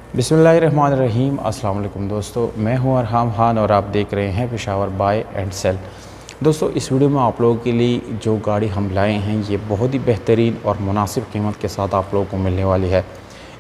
बिस्मिल्लाहिर्रहमानिर्रहीम। अस्सलाम वालेकुम दोस्तों, मैं हूं अरहम खान और आप देख रहे हैं पेशावर बाय एंड सेल। दोस्तों, इस वीडियो में आप लोगों के लिए जो गाड़ी हम लाए हैं ये बहुत ही बेहतरीन और मुनासिब कीमत के साथ आप लोगों को मिलने वाली है।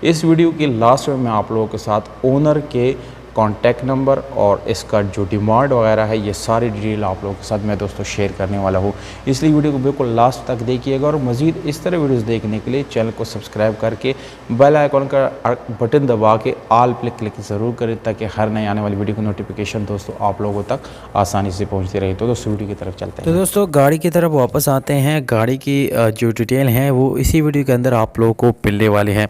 इस वीडियो के लास्ट में मैं आप लोगों के साथ ओनर के कॉन्टैक्ट नंबर और इसका जो डिमांड वगैरह है ये सारी डिटेल आप लोगों के साथ मैं दोस्तों शेयर करने वाला हूँ, इसलिए वीडियो को बिल्कुल लास्ट तक देखिएगा। और मज़ीद इस तरह वीडियोस देखने के लिए चैनल को सब्सक्राइब करके बेल आइकॉन का बटन दबा के ऑल पे क्लिक ज़रूर करें ताकि हर नई आने वाली वीडियो की नोटिफिकेशन दोस्तों आप लोगों तक आसानी से पहुँचती रहे। तो दोस्तों वीडियो की तरफ चलते हैं। तो दोस्तों गाड़ी की तरफ वापस आते हैं। गाड़ी की जो डिटेल है वो इसी वीडियो के अंदर आप लोगों को मिलने वाली है।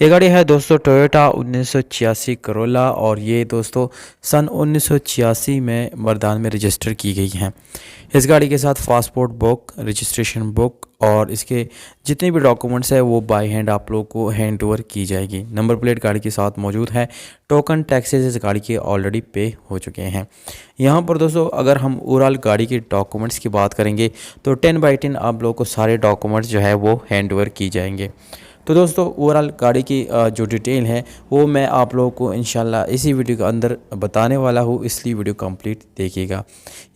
ये गाड़ी है दोस्तों टोयोटा 1986 करोला और ये दोस्तों सन 1986 में मर्दान में रजिस्टर की गई है। इस गाड़ी के साथ पासपोर्ट बुक, रजिस्ट्रेशन बुक और इसके जितने भी डॉक्यूमेंट्स है वो बाय हैंड आप लोगों को हैंड ओवर की जाएगी। नंबर प्लेट गाड़ी के साथ मौजूद है। टोकन टैक्सेस इस गाड़ी के ऑलरेडी पे हो चुके हैं। यहाँ पर दोस्तों अगर हम ओवरऑल गाड़ी के डॉक्यूमेंट्स की बात करेंगे तो 10/10 आप लोगों को सारे डॉक्यूमेंट्स जो है वो हैंड ओवर की जाएंगे। तो दोस्तों ओवरऑल गाड़ी की जो डिटेल है वो मैं आप लोगों को इंशाल्लाह इसी वीडियो के अंदर बताने वाला हूँ, इसलिए वीडियो कंप्लीट देखिएगा।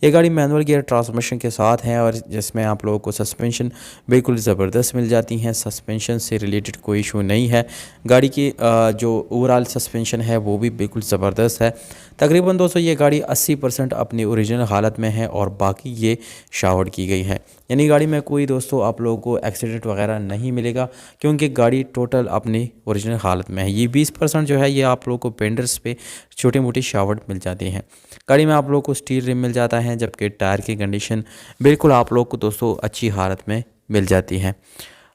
ये गाड़ी मैनुअल गियर ट्रांसमिशन के साथ है और जिसमें आप लोगों को सस्पेंशन बिल्कुल ज़बरदस्त मिल जाती हैं। सस्पेंशन से रिलेटेड कोई इशू नहीं है। गाड़ी की जो ओवरऑल सस्पेंशन है वो भी बिल्कुल ज़बरदस्त है। तकरीबन दोस्तों ये गाड़ी 80% अपनी ओरिजिनल हालत में है और बाकी ये शावर्ड की गई है, यानी गाड़ी में कोई दोस्तों आप लोगों को एक्सीडेंट वगैरह नहीं मिलेगा क्योंकि गाड़ी टोटल अपनी ओरिजिनल हालत में है। ये 20% जो है ये आप लोगों को पेंडर्स पे छोटी मोटी शावर्ड मिल जाती हैं। गाड़ी में आप लोगों को स्टील रिम मिल जाता है, जबकि टायर की कंडीशन बिल्कुल आप लोगों को दोस्तों अच्छी हालत में मिल जाती है।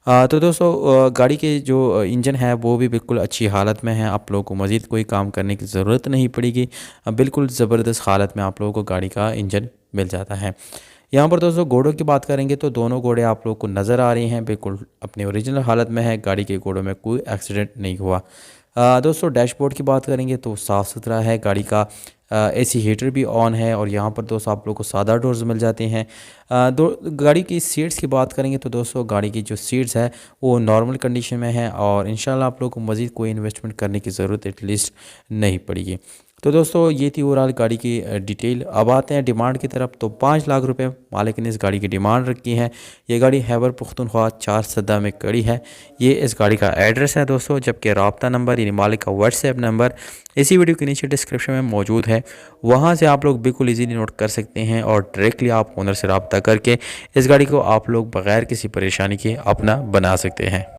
तो दोस्तों गाड़ी के जो इंजन है वो भी बिल्कुल अच्छी हालत में है। आप लोगों को मज़ीद कोई काम करने की ज़रूरत नहीं पड़ेगी। बिल्कुल ज़बरदस्त हालत में आप लोगों को गाड़ी का इंजन मिल जाता है। यहाँ पर दोस्तों घोड़ों की बात करेंगे तो दोनों घोड़े आप लोगों को नज़र आ रही हैं, बिल्कुल अपने ओरिजिनल हालत में है। गाड़ी के घोड़ों में कोई एक्सीडेंट नहीं हुआ। दोस्तों डैशबोर्ड की बात करेंगे तो साफ़ सुथरा है। गाड़ी का एसी हीटर भी ऑन है और यहाँ पर दोस्तों आप लोगों को सादा डोर्स मिल जाते हैं। गाड़ी की सीट्स की बात करेंगे तो दोस्तों गाड़ी की जो सीट्स है वो नॉर्मल कंडीशन में है और इंशाल्लाह आप लोगों को मज़ीद कोई इन्वेस्टमेंट करने की ज़रूरत एटलीस्ट नहीं पड़ेगी। तो दोस्तों ये थी ओवरऑल गाड़ी की डिटेल। अब आते हैं डिमांड की तरफ। तो 5 लाख रुपए मालिक ने इस गाड़ी की डिमांड रखी है। ये गाड़ी खैबर पख्तूनख्वा 4 सद्दा में खड़ी है। ये इस गाड़ी का एड्रेस है दोस्तों, जबकि रब्ता नंबर यानी मालिक का व्हाट्सएप नंबर इसी वीडियो के नीचे डिस्क्रिप्शन में मौजूद है। वहाँ से आप लोग बिल्कुल ईजीली नोट कर सकते हैं और डायरेक्टली आप ओनर से रब्ता करके इस गाड़ी को आप लोग बग़ैर किसी परेशानी के अपना बना सकते हैं।